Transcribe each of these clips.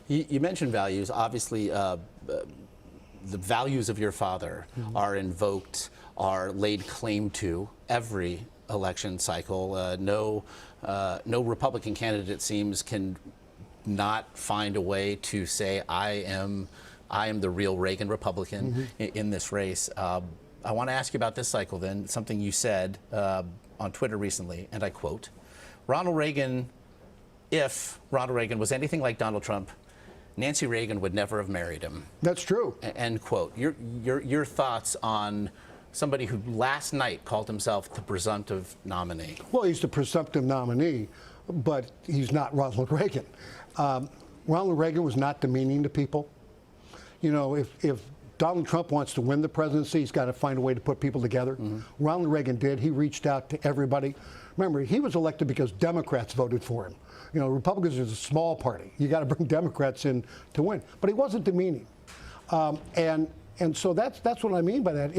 You mentioned values. Obviously, the values of your father are invoked, are laid claim to every election cycle. No Republican candidate, it seems, can not find a way to say, I am the real Reagan Republican in this race. I want to ask you about this cycle then, something you said on Twitter recently, and I quote, if Ronald Reagan was anything like Donald Trump, Nancy Reagan would never have married him. That's true. End quote. Your thoughts on somebody who last night called himself the presumptive nominee? Well, he's the presumptive nominee, but he's not Ronald Reagan. Ronald Reagan was not demeaning to people. You know, if Donald Trump wants to win the presidency, he's got to find a way to put people together. Ronald Reagan did. He reached out to everybody. Remember, he was elected because Democrats voted for him. You know, Republicans is a small party. You got to bring Democrats in to win. But he wasn't demeaning. And so that's what I mean by that.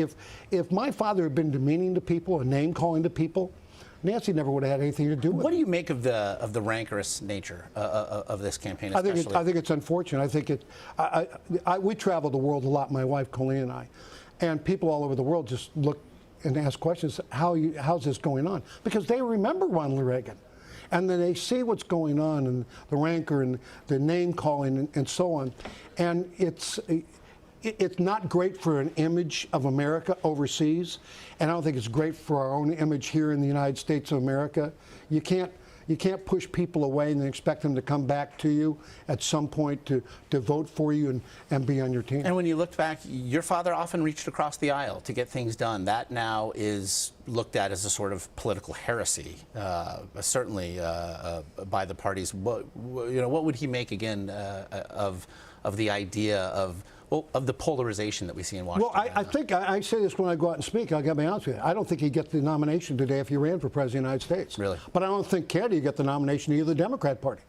If my father had been demeaning to people and name calling to people, Nancy never would have had anything to do with it. What do you make of the rancorous nature of this campaign? I think it's unfortunate. I think we travel the world a lot, my wife Colleen and I, and people all over the world just look and ask questions. How's this going on? Because they remember Ronald Reagan, and then they see what's going on and the rancor and the name calling and so on, and it's not great for an image of America overseas, and I don't think it's great for our own image here in the United States of America. You can't push people away and then expect them to come back to you at some point to vote for you and be on your team. And when you look back, your father often reached across the aisle to get things done. That now is looked at as a sort of political heresy, certainly by the parties. What would he make again of the idea of the polarization that we see in Washington? Well, I think I say this when I go out and speak. I'll get my honest with you. I don't think he'd get the nomination today if he ran for president of the United States. Really? But I don't think Kennedy would get the nomination either the Democrat Party.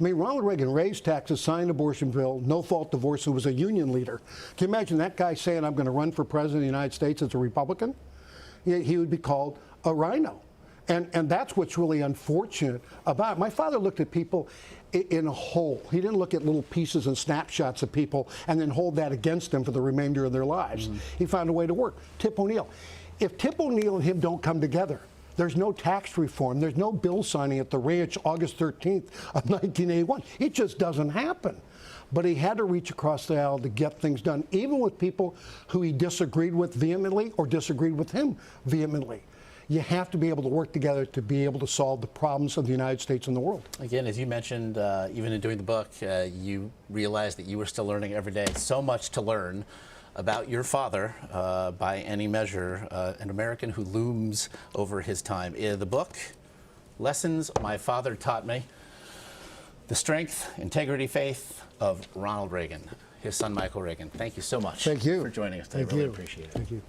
I mean, Ronald Reagan raised taxes, signed abortion bill, no-fault divorce, and was a union leader. Can you imagine that guy saying, I'm going to run for president of the United States as a Republican? He would be called a rhino. And that's what's really unfortunate about it. My father looked at people in a whole. He didn't look at little pieces and snapshots of people and then hold that against them for the remainder of their lives. He found a way to work. Tip O'Neill. If Tip O'Neill and him don't come together, there's no tax reform. There's no bill signing at the ranch August 13th of 1981. It just doesn't happen. But he had to reach across the aisle to get things done, even with people who he disagreed with vehemently or disagreed with him vehemently. You have to be able to work together to be able to solve the problems of the United States and the world. Again, as you mentioned, even in doing the book, you realized that you were still learning every day. So much to learn about your father, by any measure, an American who looms over his time. The book, Lessons My Father Taught Me, the strength, integrity, faith of Ronald Reagan, his son Michael Reagan. Thank you so much for joining us today. Thank really you. Appreciate it. Thank you.